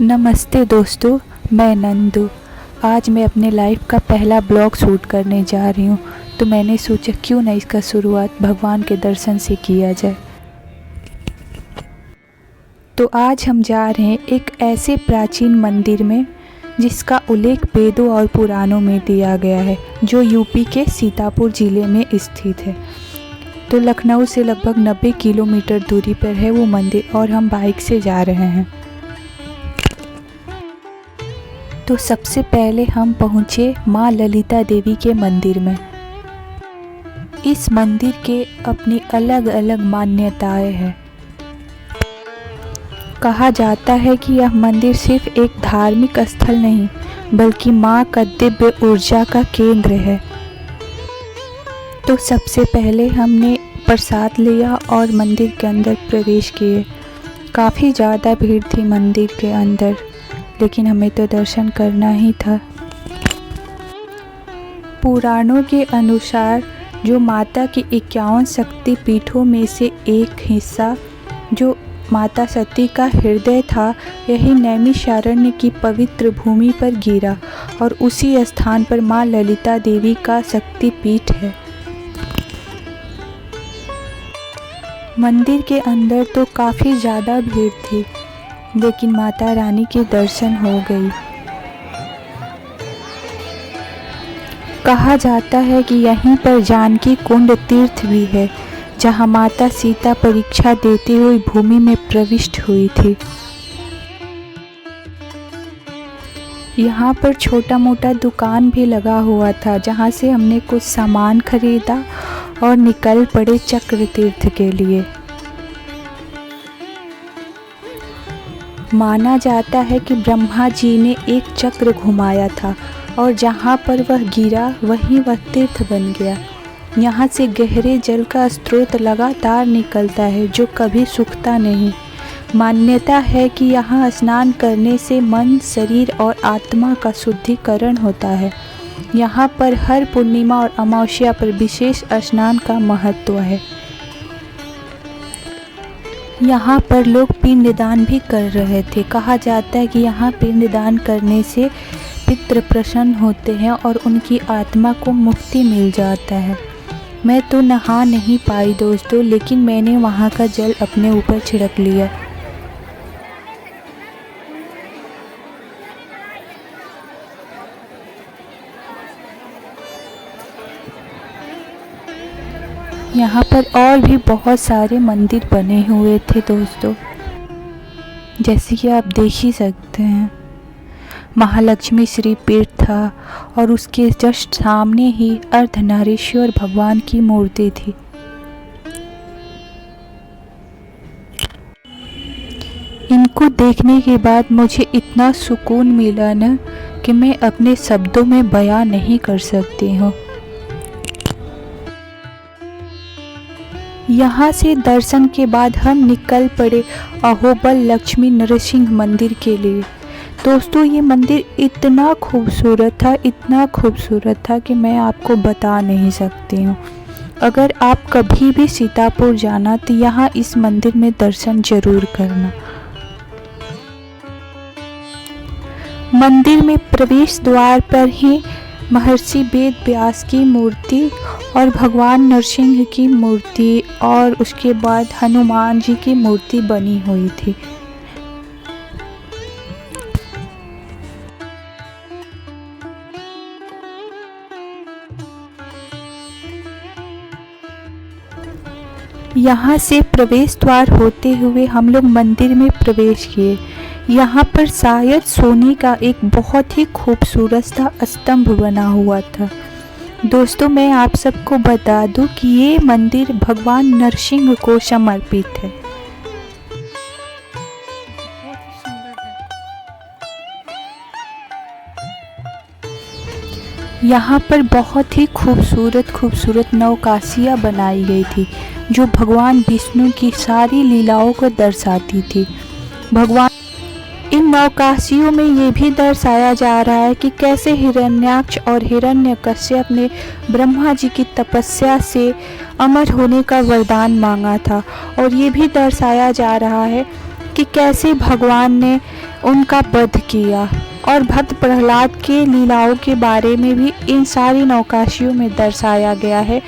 नमस्ते दोस्तों, मैं नंदू। आज मैं अपने लाइफ का पहला ब्लॉग शूट करने जा रही हूँ, तो मैंने सोचा क्यों ना इसका शुरुआत भगवान के दर्शन से किया जाए। तो आज हम जा रहे हैं एक ऐसे प्राचीन मंदिर में जिसका उल्लेख वेदों और पुराणों में दिया गया है, जो यूपी के सीतापुर ज़िले में स्थित है। तो लखनऊ से लगभग 90 किलोमीटर दूरी पर है वो मंदिर, और हम बाइक से जा रहे हैं। तो सबसे पहले हम पहुँचे माँ ललिता देवी के मंदिर में। इस मंदिर के अपनी अलग अलग मान्यताएं हैं। कहा जाता है कि यह मंदिर सिर्फ एक धार्मिक स्थल नहीं, बल्कि माँ का दिव्य ऊर्जा का केंद्र है। तो सबसे पहले हमने प्रसाद लिया और मंदिर के अंदर प्रवेश किए। काफ़ी ज़्यादा भीड़ थी मंदिर के अंदर, लेकिन हमें तो दर्शन करना ही था। पुराणों के अनुसार जो माता की 51 शक्ति पीठों में से एक हिस्सा, जो माता सती का हृदय था, यही नैमिषारण्य की पवित्र भूमि पर गिरा, और उसी स्थान पर माँ ललिता देवी का शक्ति पीठ है। मंदिर के अंदर तो काफ़ी ज़्यादा भीड़ थी, लेकिन माता रानी के दर्शन हो गई। कहा जाता है कि यहीं पर जानकी कुंड तीर्थ भी है, जहां माता सीता परीक्षा देते हुए भूमि में प्रविष्ट हुई थी। यहाँ पर छोटा मोटा दुकान भी लगा हुआ था, जहां से हमने कुछ सामान खरीदा और निकल पड़े चक्र तीर्थ के लिए। माना जाता है कि ब्रह्मा जी ने एक चक्र घुमाया था, और जहाँ पर वह गिरा वहीं वह तीर्थ बन गया। यहाँ से गहरे जल का स्रोत लगातार निकलता है, जो कभी सूखता नहीं। मान्यता है कि यहाँ स्नान करने से मन, शरीर और आत्मा का शुद्धिकरण होता है। यहाँ पर हर पूर्णिमा और अमावस्या पर विशेष स्नान का महत्व है। यहाँ पर लोग पिंडदान भी कर रहे थे। कहा जाता है कि यहाँ पिंडदान करने से पितृ प्रसन्न होते हैं और उनकी आत्मा को मुक्ति मिल जाता है। मैं तो नहा नहीं पाई दोस्तों, लेकिन मैंने वहाँ का जल अपने ऊपर छिड़क लिया। यहाँ पर और भी बहुत सारे मंदिर बने हुए थे दोस्तों, जैसे कि आप देख ही सकते हैं। महालक्ष्मी श्री पीठ था, और उसके जस्ट सामने ही अर्धनारीश्वर भगवान की मूर्ति थी। इनको देखने के बाद मुझे इतना सुकून मिला ना, कि मैं अपने शब्दों में बयां नहीं कर सकती हूँ। यहाँ से दर्शन के बाद हम निकल पड़े अहोबल लक्ष्मी नरसिंह मंदिर के लिए। दोस्तों, ये मंदिर इतना खूबसूरत था, इतना खूबसूरत था कि मैं आपको बता नहीं सकती हूँ। अगर आप कभी भी सीतापुर जाना तो यहाँ इस मंदिर में दर्शन जरूर करना। मंदिर में प्रवेश द्वार पर ही महर्षि वेद व्यास की मूर्ति और भगवान नरसिंह की मूर्ति, और उसके बाद हनुमान जी की मूर्ति बनी हुई थी। यहाँ से प्रवेश द्वार होते हुए हम लोग मंदिर में प्रवेश किए। यहाँ पर शायद सोने का एक बहुत ही खूबसूरत सा स्तंभ बना हुआ था। दोस्तों, मैं आप सबको बता दूं कि ये मंदिर भगवान नरसिंह को समर्पित है। यहाँ पर बहुत ही खूबसूरत नौकासियाँ बनाई गई थी, जो भगवान विष्णु की सारी लीलाओं को दर्शाती थी। भगवान इन नौकाशियों में ये भी दर्शाया जा रहा है कि कैसे हिरण्याक्ष और हिरण्यकश्यप ने ब्रह्मा जी की तपस्या से अमर होने का वरदान मांगा था। और ये भी दर्शाया जा रहा है कि कैसे भगवान ने उनका वध किया। और भक्त प्रहलाद के लीलाओं के बारे में भी इन सारी नौकाशियों में दर्शाया गया है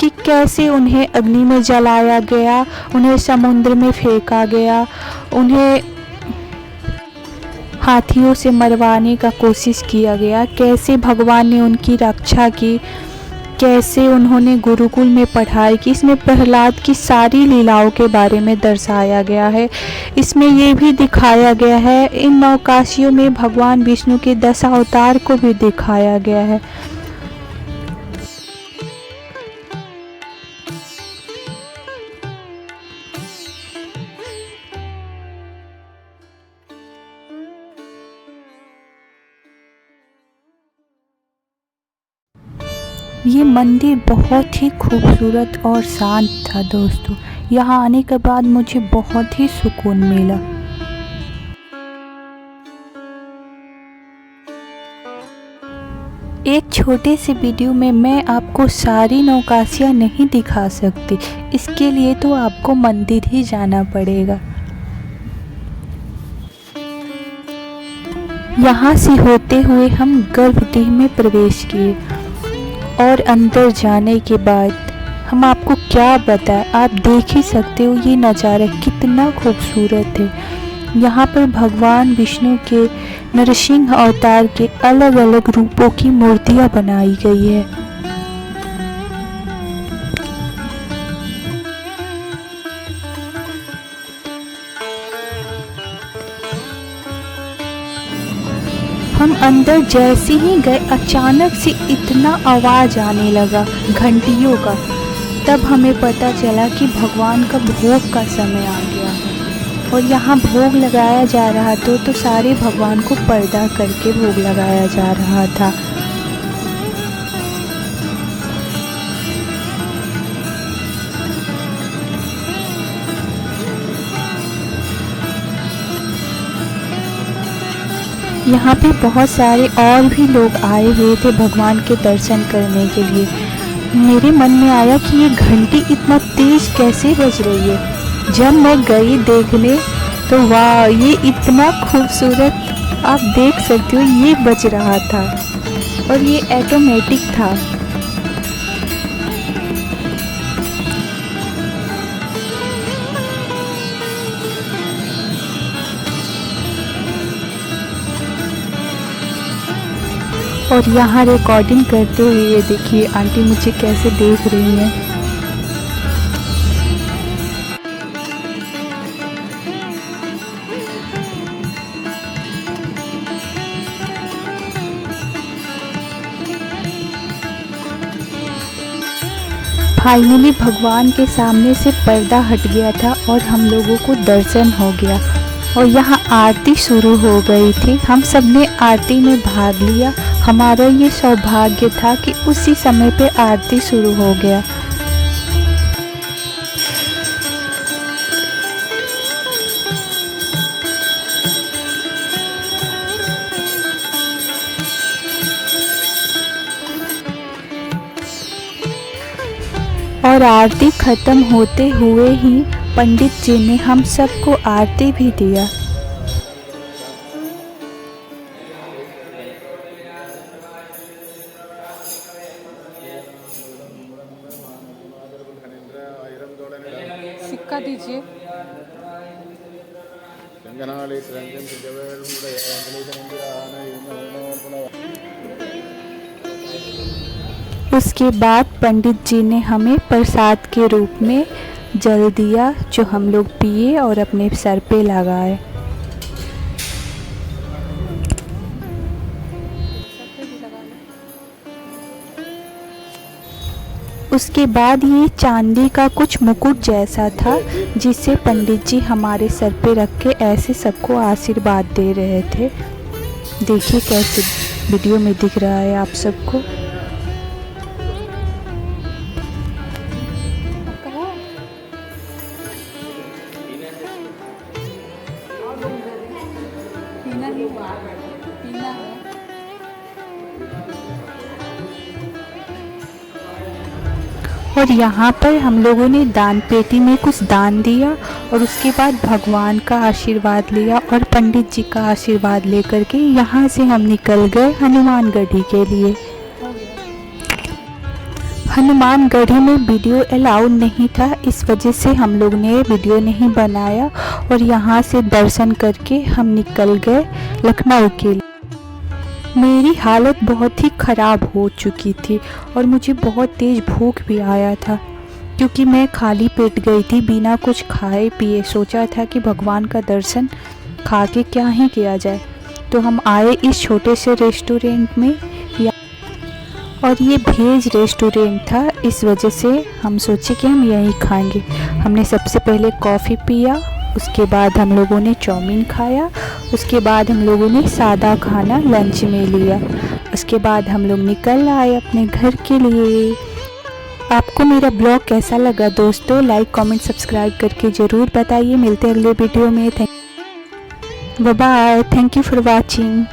कि कैसे उन्हें अग्नि में जलाया गया, उन्हें समुद्र में फेंका गया, उन्हें हाथियों से मरवाने का कोशिश किया गया, कैसे भगवान ने उनकी रक्षा की, कैसे उन्होंने गुरुकुल में पढ़ाई की। इसमें प्रहलाद की सारी लीलाओं के बारे में दर्शाया गया है। इसमें ये भी दिखाया गया है, इन नौकाशियों में भगवान विष्णु के 10 अवतार को भी दिखाया गया है। ये मंदिर बहुत ही खूबसूरत और शांत था दोस्तों। यहाँ आने के बाद मुझे बहुत ही सुकून मिला। एक छोटे से वीडियो में मैं आपको सारी नौकाशियाँ नहीं दिखा सकती, इसके लिए तो आपको मंदिर ही जाना पड़ेगा। यहाँ से होते हुए हम गर्भगृह में प्रवेश किए और अंदर जाने के बाद हम आपको क्या बताएं, आप देख ही सकते हो ये नज़ारा कितना खूबसूरत है। यहाँ पर भगवान विष्णु के नरसिंह अवतार के अलग अलग रूपों की मूर्तियाँ बनाई गई है। हम अंदर जैसे ही गए अचानक से इतना आवाज़ आने लगा घंटियों का, तब हमें पता चला कि भगवान का भोग का समय आ गया है। और यहाँ भोग लगाया जा रहा तो सारे भगवान को पर्दा करके भोग लगाया जा रहा था। यहाँ पे बहुत सारे और भी लोग आए हुए थे भगवान के दर्शन करने के लिए। मेरे मन में आया कि ये घंटी इतना तेज कैसे बज रही है। जब मैं गई देखने तो वाह, ये इतना खूबसूरत आप देख सकते हो, ये बज रहा था और ये ऑटोमेटिक था। और यहाँ रिकॉर्डिंग करते हुए ये देखिए आंटी मुझे कैसे देख रही हैं। फाइनली भगवान के सामने से पर्दा हट गया था और हम लोगों को दर्शन हो गया। और यहाँ आरती शुरू हो गई थी। हम सब ने आरती में भाग लिया। हमारा ये सौभाग्य था कि उसी समय पे आरती शुरू हो गया। और आरती खत्म होते हुए ही पंडित जी ने हम सबको आरती भी दिया। सिक्का दीजिए। उसके बाद पंडित जी ने हमें प्रसाद के रूप में जल दिया, जो हम लोग पिए और अपने सर पे लगाए। उसके बाद ये चांदी का कुछ मुकुट जैसा था, जिसे पंडित जी हमारे सर पे रख के ऐसे सबको आशीर्वाद दे रहे थे। देखिए कैसे वीडियो में दिख रहा है आप सबको। और यहाँ पर हम लोगों ने दान पेटी में कुछ दान दिया और उसके बाद भगवान का आशीर्वाद लिया और पंडित जी का आशीर्वाद लेकर के यहाँ से हम निकल गए हनुमानगढ़ी के लिए। हनुमानगढ़ी में वीडियो अलाउड नहीं था, इस वजह से हम लोग ने वीडियो नहीं बनाया और यहाँ से दर्शन करके हम निकल गए लखनऊ के लिए। मेरी हालत बहुत ही ख़राब हो चुकी थी और मुझे बहुत तेज़ भूख भी आया था, क्योंकि मैं खाली पेट गई थी बिना कुछ खाए पिए। सोचा था कि भगवान का दर्शन खा के क्या ही किया जाए। तो हम आए इस छोटे से रेस्टोरेंट में, और ये वेज रेस्टोरेंट था, इस वजह से हम सोचे कि हम यहीं खाएंगे। हमने सबसे पहले कॉफ़ी पिया, उसके बाद हम लोगों ने चाउमीन खाया, उसके बाद हम लोगों ने सादा खाना लंच में लिया। उसके बाद हम लोग निकल आए अपने घर के लिए। आपको मेरा ब्लॉग कैसा लगा दोस्तों? लाइक कमेंट सब्सक्राइब करके ज़रूर बताइए। मिलते हैं अगले वीडियो में। Bye bye, thank you for watching.